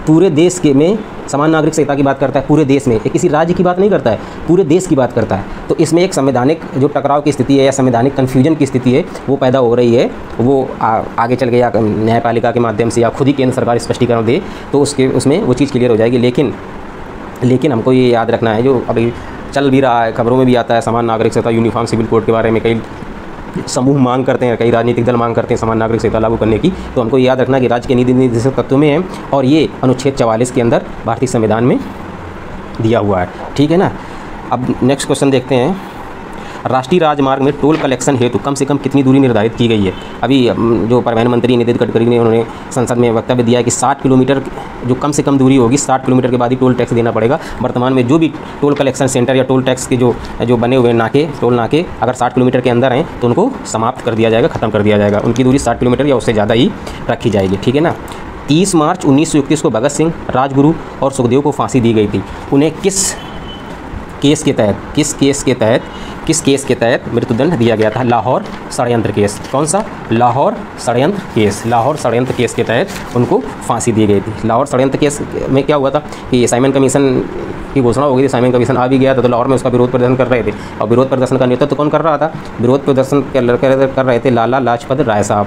पूरे देश के में समान नागरिक संहिता की बात करता है, पूरे देश में, एक किसी राज्य की बात नहीं करता है, पूरे देश की बात करता है। तो इसमें एक संवैधानिक जो टकराव की स्थिति है या संवैधानिक कन्फ्यूजन की स्थिति है वो पैदा हो रही है। वो आगे चल के या न्यायपालिका के माध्यम से या खुद ही केंद्र सरकार स्पष्टीकरण दे तो उसमें वो चीज़ क्लियर हो जाएगी। लेकिन हमको ये याद रखना है, जो अभी चल भी रहा है, खबरों में भी आता है, समान नागरिक संहिता, यूनिफॉर्म सिविल कोड के बारे में कई समूह मांग करते हैं, कई राजनीतिक दल मांग करते हैं समान नागरिक संहिता लागू करने की। तो हमको याद रखना कि राज्य के नीति निर्देशक तत्व में है और ये अनुच्छेद 44 के अंदर भारतीय संविधान में दिया हुआ है, ठीक है ना। अब नेक्स्ट क्वेश्चन देखते हैं। राष्ट्रीय राजमार्ग में टोल कलेक्शन हेतु कम से कम कितनी दूरी निर्धारित की गई है? अभी जो परिवहन मंत्री नितिन गडकरी ने उन्होंने संसद में वक्तव्य दिया कि 60 किलोमीटर जो कम से कम दूरी होगी, 60 किलोमीटर के बाद ही टोल टैक्स देना पड़ेगा। वर्तमान में जो भी टोल कलेक्शन सेंटर या टोल टैक्स के जो बने हुए टोल नाके अगर 60 किलोमीटर के अंदर हैं तो उनको समाप्त कर दिया जाएगा, ख़त्म कर दिया जाएगा। उनकी दूरी 60 किलोमीटर या उससे ज़्यादा ही रखी जाएगी, ठीक है ना। 30 मार्च 1931 को भगत सिंह, राजगुरु और सुखदेव को फांसी दी गई थी। उन्हें किस केस के तहत मृत्युदंड दिया गया था? लाहौर षड्यंत्र केस। कौन सा? लाहौर षड्यंत्र केस। लाहौर षड्यंत्र केस के तहत उनको फांसी दी गई थी। लाहौर षड्यंत्र केस में क्या हुआ था कि साइमन कमीशन की घोषणा हो गई थी, साइमन कमीशन आ भी गया था, तो लाहौर में उसका विरोध प्रदर्शन कर रहे थे। और विरोध प्रदर्शन का नेतृत्व कौन कर रहा था? विरोध प्रदर्शन कर रहे थे लाला लाजपत राय साहब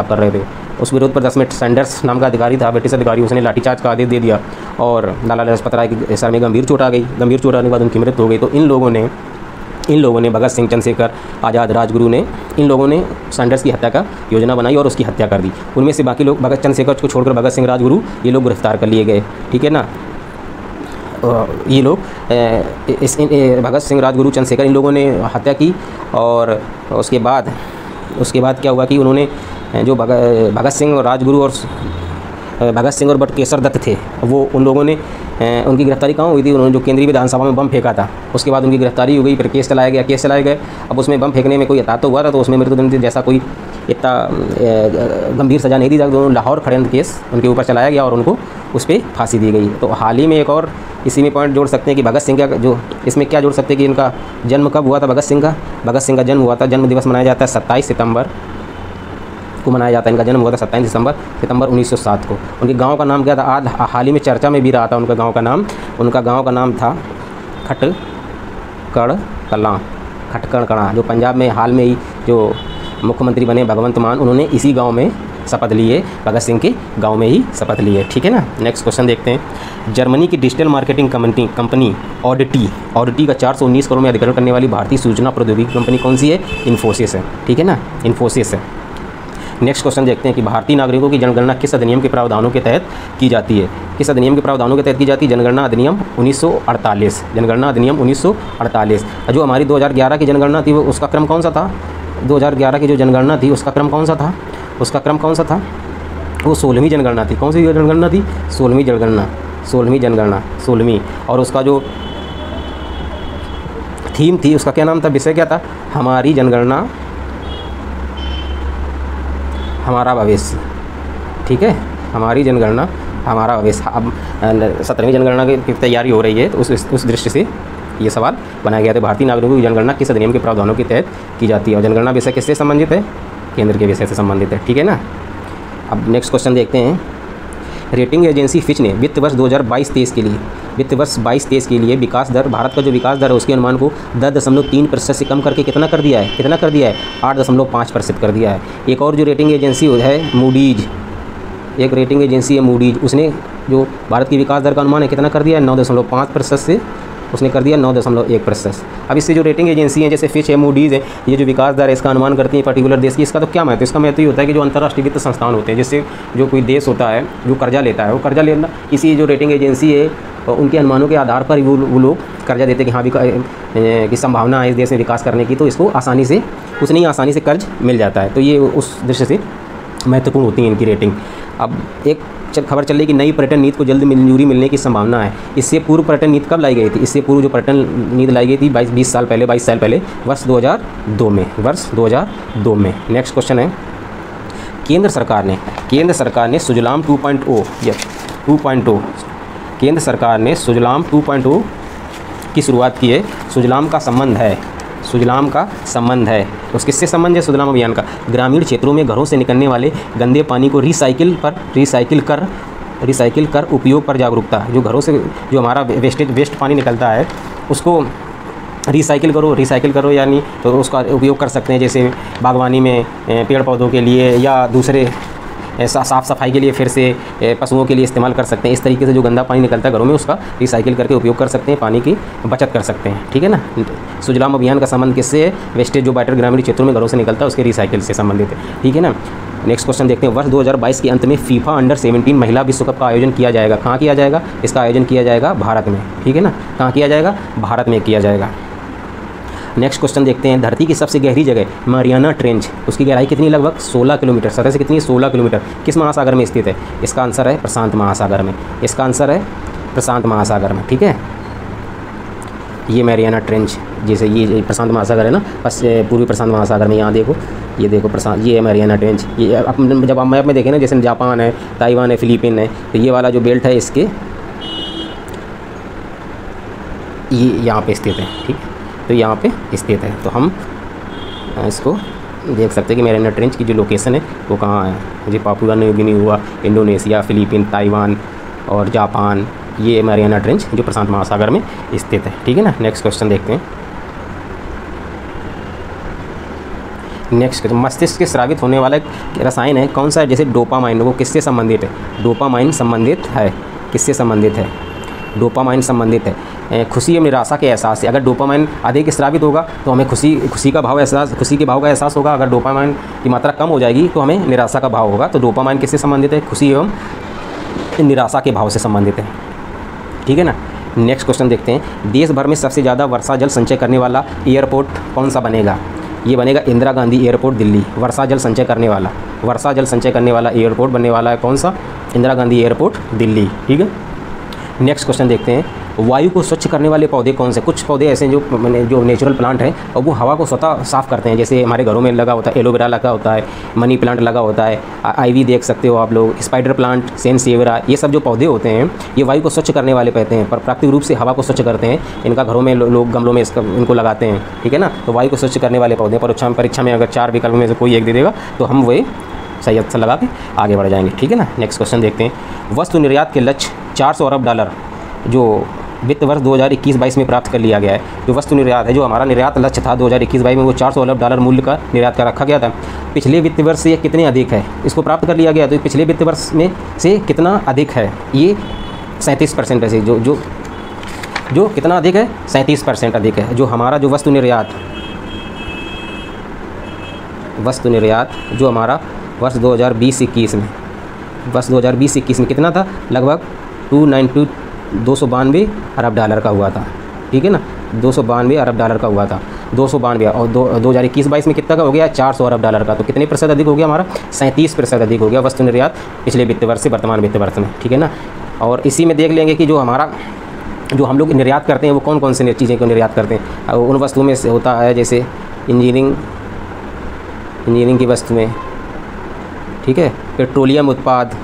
कर रहे थे। उस विरोध प्रदर्शन में सैंडर्स नाम का अधिकारी था, ब्रिटिश अधिकारी, उसने लाठीचार्ज का आदेश दे दिया और लाला लाजपत राय के सर में गंभीर चोट आ गई। गंभीर चोट आने के बाद उनकी मृत्यु हो गई। तो इन लोगों ने इन लोगों ने, भगत सिंह, चंद्रशेखर आज़ाद, राजगुरु ने, इन लोगों ने सैंडर्स की हत्या का योजना बनाई और उसकी हत्या कर दी। उनमें से बाकी लोग, चंद्रशेखर को छोड़कर भगत सिंह, राजगुरु, ये लोग गिरफ्तार कर लिए गए। ठीक है ना। ये लोग भगत सिंह, राजगुरु, चंद्रशेखर, इन लोगों ने हत्या की। और उसके बाद क्या हुआ कि उन्होंने जो भगत सिंह और राजगुरु और भगत सिंह और बटुकेश्वर दत्त थे, वो उन लोगों ने उनकी गिरफ्तारी कहाँ हुई थी? उन्होंने जो केंद्रीय विधानसभा में बम फेंका था, उसके बाद उनकी गिरफ्तारी हो गई। फिर केस चलाया गया। अब उसमें बम फेंकने में कोई एतराज़ तो हुआ था, तो उसमें मृत्युदंड जैसा कोई इतना गंभीर सज़ा नहीं दी जाती। दोनों लाहौर षड्यंत्र केस उनके ऊपर चलाया गया और उनको उस पर फांसी दी गई। तो हाल ही में एक और इसी में पॉइंट जोड़ सकते हैं कि भगत सिंह का जो इसमें क्या जोड़ सकते हैं कि इनका जन्म कब हुआ था? भगत सिंह का जन्म हुआ था, जन्म दिवस मनाया जाता है 27 सितंबर को मनाया जाता है। इनका जन्म हुआ था 27 सितंबर 1907 को। उनके गांव का नाम क्या था? आज हाल ही में चर्चा में भी रहा था उनका गांव का नाम था खटकड़ कलां, जो पंजाब में हाल में ही जो मुख्यमंत्री बने भगवंत मान, उन्होंने इसी गांव में शपथ लिए, भगत सिंह के गांव में ही शपथ लिए। ठीक है ना। नेक्स्ट क्वेश्चन देखते हैं। जर्मनी की डिजिटल मार्केटिंग कंपनी ऑडिटी का 419 करोड़ में अधिग्रहण करने वाली भारतीय सूचना प्रौद्योगिकी कंपनी कौन सी है? इन्फोसिस है। ठीक है ना, इन्फोसिस है। नेक्स्ट क्वेश्चन देखते हैं कि भारतीय नागरिकों की जनगणना किस अधिनियम के प्रावधानों के तहत की जाती है? किस अधिनियम के प्रावधानों के तहत की जाती है? जनगणना अधिनियम 1948। जनगणना अधिनियम 1948। जो हमारी 2011 की जनगणना थी, वो उसका क्रम कौन सा था? 2011 की जो जनगणना थी उसका क्रम कौन सा था? वो 16वीं जनगणना थी। कौन सी जनगणना थी? 16वीं जनगणना। और उसका जो थीम थी, उसका क्या नाम था? विषय क्या था? हमारी जनगणना हमारा भविष्य। ठीक है, हमारी जनगणना हमारा भविष्य। अब 17वीं जनगणना की तैयारी हो रही है, तो उस दृष्टि से ये सवाल बनाया गया था। भारतीय नागरिकों की जनगणना किस अधिनियम के प्रावधानों के तहत की जाती है? और जनगणना विषय किससे संबंधित है? केंद्र के विषय से संबंधित है। ठीक है ना। अब नेक्स्ट क्वेश्चन देखते हैं। रेटिंग एजेंसी फिच ने वित्त वर्ष 2022-23 के लिए विकास दर, भारत का जो विकास दर है उसके अनुमान को 10.3% से कम करके कितना कर दिया है? 8.5% कर दिया है। एक और जो रेटिंग एजेंसी है मूडीज, उसने जो भारत की विकास दर का अनुमान है कितना कर दिया है? 9.5% से उसने कर दिया 9.1%। अब इससे जो रेटिंग एजेंसी हैं जैसे फिच है, मूडीज़ है, ये जो विकास दर है इसका अनुमान करती हैं पर्टिकुलर देश की। इसका तो क्या महत्व? इसका महत्व ये होता है कि जो अंतर्राष्ट्रीय वित्त संस्थान होते हैं, जिससे जो कोई देश होता है जो कर्जा लेता है, वो कर्जा लेना इसी जो रेटिंग एजेंसी है उनके अनुमानों के आधार पर वो लोग कर्जा देते हैं कि हाँ की संभावना है इस देश में विकास करने की, तो इसको आसानी से कर्ज मिल जाता है। तो ये उस दृष्टि से महत्वपूर्ण होती है इनकी रेटिंग। अब एक खबर चल रही कि नई पर्यटन नीति को जल्द मंजूरी मिलने की संभावना है। इससे पूर्व पर्यटन नीति कब लाई गई थी? इससे पूर्व जो पर्यटन नीति लाई गई थी 22 साल पहले, वर्ष 2002 में। नेक्स्ट क्वेश्चन है। केंद्र सरकार ने सुजलाम 2.0 केंद्र सरकार ने सुजलाम 2.0 की शुरुआत की है। सुजलाम का संबंध है उस किससे संबंध है? सुजलाम अभियान का ग्रामीण क्षेत्रों में घरों से निकलने वाले गंदे पानी को रिसाइकिल कर उपयोग पर जागरूकता। जो घरों से जो हमारा वेस्ट पानी निकलता है उसको रिसाइकिल करो, यानी तो उसका उपयोग कर सकते हैं, जैसे बागवानी में पेड़ पौधों के लिए या दूसरे साफ़ सफाई के लिए, फिर से पशुओं के लिए इस्तेमाल कर सकते हैं। इस तरीके से जो गंदा पानी निकलता है घरों में उसका रिसाइकिल करके उपयोग कर सकते हैं, पानी की बचत कर सकते हैं। ठीक है ना। सुजलाम अभियान का संबंध किससे है? वेस्टेज जो बैटर ग्रामीण क्षेत्रों में घरों से निकलता है उसके रिसाइकिल से संबंधित है। ठीक है ना। नेक्स्ट क्वेश्चन देखते हैं। वर्ष 2022 के अंत में फीफा अंडर 17 महिला विश्व कप का आयोजन किया जाएगा। कहाँ किया जाएगा? इसका आयोजन किया जाएगा भारत में। ठीक है ना। कहाँ किया जाएगा? भारत में किया जाएगा। नेक्स्ट क्वेश्चन देखते हैं। धरती की सबसे गहरी जगह मारियाना ट्रेंच, उसकी गहराई कितनी? लगभग 16 किलोमीटर। सतह से कितनी? 16 किलोमीटर। किस महासागर में स्थित है? इसका आंसर है प्रशांत महासागर में। ठीक है। ये मैरियाना ट्रेंच, जैसे ये प्रशांत महासागर है ना, बस पूर्वी प्रशांत महासागर में। यहाँ देखो, ये देखो प्रशांत, ये है मैरियाना ट्रेंच। ये अपन जब आप मैप में देखें ना, जैसे जापान है, ताइवान है, फिलीपीन है, तो ये वाला जो बेल्ट है इसके ये यहाँ पे स्थित है। ठीक है, तो यहाँ पे स्थित है। तो हम इसको देख सकते हैं कि मैरियाना ट्रेंच की जो लोकेशन है वो कहाँ है। जो पापुआ न्यू गिनी हुआ, इंडोनेशिया, फिलीपीन, ताइवान और जापान, ये मैरियाना ट्रेंच जो प्रशांत महासागर में स्थित है। ठीक है ना। नेक्स्ट क्वेश्चन देखते हैं। नेक्स्ट मस्तिष्क के स्रावित होने वाला रसायन है कौन सा है? जैसे डोपामाइन, वो किससे संबंधित है? डोपामाइन संबंधित है, किससे संबंधित है? डोपामाइन संबंधित है खुशी एवं निराशा के एहसास से। अगर डोपामाइन अधिक स्रावित होगा तो हमें खुशी के भाव का एहसास होगा। अगर डोपामाइन की मात्रा कम हो जाएगी तो हमें निराशा का भाव होगा। तो डोपामाइन किससे संबंधित है? खुशी एवं निराशा के भाव से संबंधित है, ठीक है ना। नेक्स्ट क्वेश्चन देखते हैं, देश भर में सबसे ज़्यादा वर्षा जल संचय करने वाला एयरपोर्ट कौन सा बनेगा? ये बनेगा इंदिरा गांधी एयरपोर्ट दिल्ली। वर्षा जल संचय करने वाला एयरपोर्ट बनने वाला है कौन सा? इंदिरा गांधी एयरपोर्ट दिल्ली, ठीक है। नेक्स्ट क्वेश्चन देखते हैं, वायु को स्वच्छ करने वाले पौधे कौन से? कुछ पौधे ऐसे हैं जो नेचुरल प्लांट हैं और वो हवा को स्वतः साफ़ करते हैं। जैसे हमारे घरों में लगा होता है एलोवेरा लगा होता है, मनी प्लांट लगा होता है, आईवी देख सकते हो आप लोग, स्पाइडर प्लांट, सेंसेवेरा, ये सब जो पौधे होते हैं ये वायु को स्वच्छ करने वाले पौधे हैं, पर प्राकृतिक रूप से हवा को स्वच्छ करते हैं। इनका घरों में लोग गमलों में इनको लगाते हैं, ठीक है ना। तो वायु को स्वच्छ करने वाले पौधे परीक्षा में अगर 4 विकल्प में से कोई एक दे देगा तो हम वही सही आंसर लगा के आगे बढ़ जाएंगे, ठीक है ना। नेक्स्ट क्वेश्चन देखते हैं, वस्तु निर्यात के लक्ष्य 400 अरब डॉलर जो वित्त वर्ष 2021-22 में प्राप्त कर लिया गया है। जो वस्तु निर्यात है, जो हमारा निर्यात लक्ष्य था 2021-22 में, वो 400 अरब डॉलर मूल्य का निर्यात का रखा गया था। पिछले वित्त वर्ष से ये कितने अधिक है? इसको प्राप्त कर लिया गया तो पिछले वित्त वर्ष में से कितना अधिक है? ये 37% है। जो कितना अधिक है? 37% अधिक है। जो हमारा जो वस्तु निर्यात जो हमारा वर्ष 2020-21 में कितना था? लगभग 292 अरब डॉलर का हुआ था, ठीक है ना। 292 अरब डॉलर का हुआ था, 292 और 2021-22 में कितना का हो गया? 400 अरब डॉलर का। तो कितने प्रतिशत अधिक हो गया हमारा? 37% अधिक हो गया वस्तु निर्यात पिछले वित्त वर्ष से वर्तमान वित्त वर्ष में, ठीक है ना। और इसी में देख लेंगे कि जो हम लोग निर्यात करते हैं वो कौन कौन से चीज़ें को निर्यात करते हैं। उन वस्तुओं में से होता है जैसे इंजीनियरिंग की वस्तुएँ, ठीक है, पेट्रोलियम उत्पाद,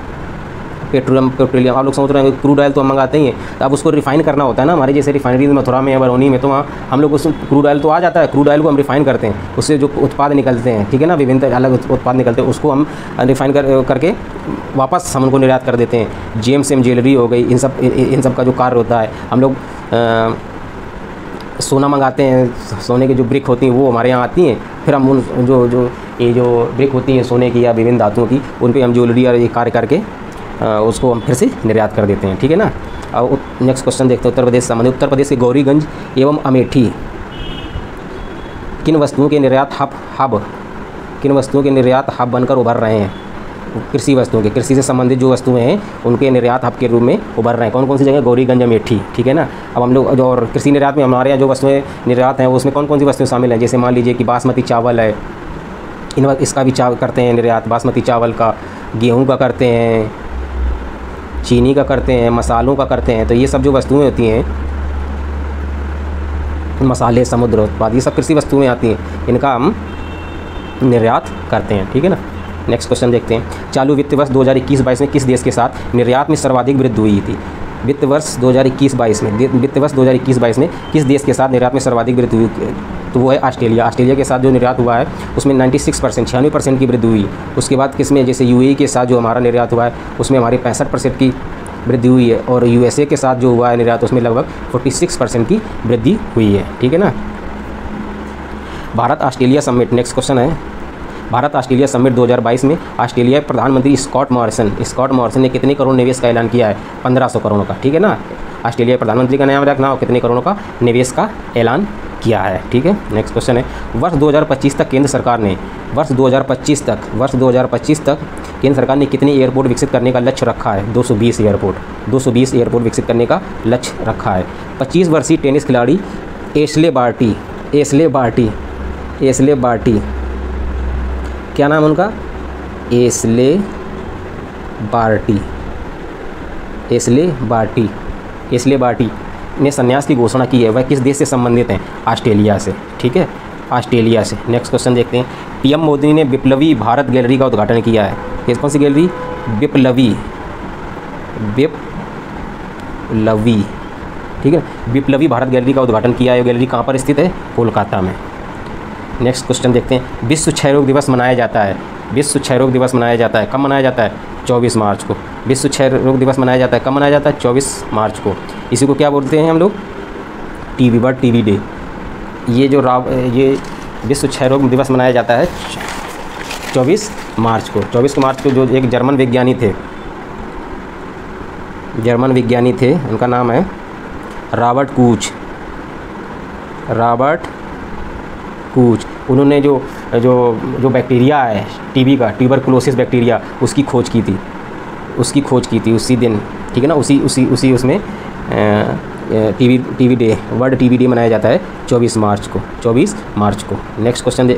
पेट्रोलियम आप लोग समझ रहे हैं क्रूड ऑयल तो हम मंगाते ही हैं, तो अब उसको रिफ़ाइन करना होता है ना। हमारे जैसे रिफाइनरी मथुरा में या बरौनी में, तो वहाँ हम लोग उस क्रूड ऑयल तो आ जाता है, क्रूड ऑयल को हम रिफ़ाइन करते हैं, उससे जो उत्पाद निकलते हैं, ठीक है ना, विभिन्न अलग उत्पाद निकलते हैं, उसको हम रिफ़ाइन करके वापस हम उनको निर्यात कर देते हैं। GM ज्वेलरी हो गई, इन सब का जो कार्य होता है। हम लोग सोना मंगाते हैं, सोने की जो ब्रिक होती हैं वो हमारे यहाँ आती हैं, फिर हम उन जो ब्रिक होती हैं सोने की या विभिन्न धातुओं की, उन पर हम ज्वेलरी और ये कार्य करके उसको हम फिर से निर्यात कर देते हैं, ठीक है ना। और नेक्स्ट क्वेश्चन देखते हैं, उत्तर प्रदेश संबंधित। उत्तर प्रदेश के गौरीगंज एवं अमेठी किन वस्तुओं के निर्यात हब बनकर उभर रहे हैं? कृषि से संबंधित जो वस्तुएं हैं उनके निर्यात हब के रूप में उभर रहे हैं। कौन कौन सी जगह? गौरीगंज, अमेठी, ठीक है ना। अब हम लोग और कृषि निर्यात में हमारे यहाँ जो वस्तुएं निर्यात हैं उसमें कौन कौन सी वस्तुएं शामिल हैं? जैसे मान लीजिए कि बासमती चावल है, इसका भी करते हैं निर्यात, बासमती चावल का, गेहूँ का करते हैं, चीनी का करते हैं, मसालों का करते हैं। तो ये सब जो वस्तुएं होती हैं, मसाले, समुद्र उत्पाद, ये सब कृषि वस्तुएं आती हैं, इनका हम निर्यात करते हैं, ठीक है ना। नेक्स्ट क्वेश्चन देखते हैं, चालू वित्त वर्ष 2021-22 में किस देश के साथ निर्यात में सर्वाधिक वृद्धि हुई थी? वित्त वर्ष 2021-22 में किस देश के साथ निर्यात में सर्वाधिक वृद्धि हुई? तो वो है ऑस्ट्रेलिया। ऑस्ट्रेलिया के साथ जो निर्यात हुआ है उसमें 96% की वृद्धि हुई। उसके बाद किसमें? जैसे UAE के साथ जो हमारा निर्यात हुआ है उसमें हमारी 65% की वृद्धि हुई है, और USA के साथ जो हुआ है निर्यात उसमें लगभग 46% की वृद्धि हुई है, ठीक है ना। Bharat Australia summit, next question है, भारत ऑस्ट्रेलिया समिट 2022 में ऑस्ट्रेलिया के प्रधानमंत्री स्कॉट मॉरिसन ने कितने करोड़ निवेश का ऐलान किया है? 1500 करोड़ का, ठीक है ना। ऑस्ट्रेलिया प्रधानमंत्री का नाम रखना और कितने करोड़ों का निवेश का ऐलान किया है, ठीक है। नेक्स्ट क्वेश्चन है, वर्ष 2025 तक केंद्र सरकार ने केंद्र सरकार ने कितने एयरपोर्ट विकसित करने का लक्ष्य रखा है? 220 एयरपोर्ट विकसित करने का लक्ष्य रखा है। 25 वर्षीय टेनिस खिलाड़ी एशले बार्टी, क्या नाम उनका? एशले बार्टी ने संन्यास की घोषणा की है। वह किस देश से संबंधित हैं? ऑस्ट्रेलिया से, ठीक है, ऑस्ट्रेलिया से। नेक्स्ट क्वेश्चन देखते हैं, PM मोदी ने विप्लवी भारत गैलरी का उद्घाटन किया है। ये कौन सी गैलरी? विप्लवी, ठीक है, विप्लवी भारत गैलरी का उद्घाटन किया है। गैलरी कहाँ पर स्थित है? कोलकाता में। नेक्स्ट क्वेश्चन देखते हैं, विश्व क्षय रोग दिवस मनाया जाता है। कब मनाया जाता है? 24 मार्च को। विश्व क्षय रोग दिवस मनाया जाता है, कब मनाया जाता है? 24 मार्च को। इसी को क्या बोलते हैं हम लोग? TB day. ये विश्व क्षय रोग दिवस मनाया जाता है 24 मार्च को। 24 मार्च को जो एक जर्मन विज्ञानी थे, उनका नाम है रॉबर्ट कूच। उन्होंने जो बैक्टीरिया है टीबी का, ट्यूबरकुलोसिस बैक्टीरिया, उसकी खोज की थी उसी दिन, ठीक है ना। उसी उसमें TB day, world TB day मनाया जाता है 24 मार्च को। नेक्स्ट क्वेश्चन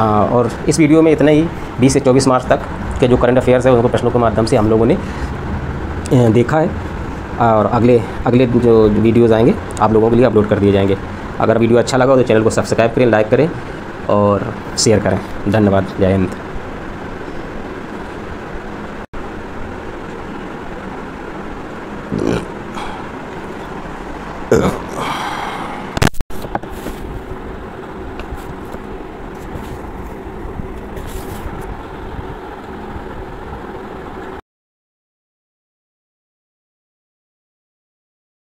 और इस वीडियो में इतना ही। 20 से 24 मार्च तक के जो करंट अफेयर्स है उनको प्रश्नों के माध्यम से हम लोगों ने देखा है, और अगले जो वीडियोज़ आएंगे आप लोगों के लिए अपलोड कर दिए जाएंगे। अगर वीडियो अच्छा लगा हो तो चैनल को सब्सक्राइब करें, लाइक करें और शेयर करें। धन्यवाद। जय हिंद।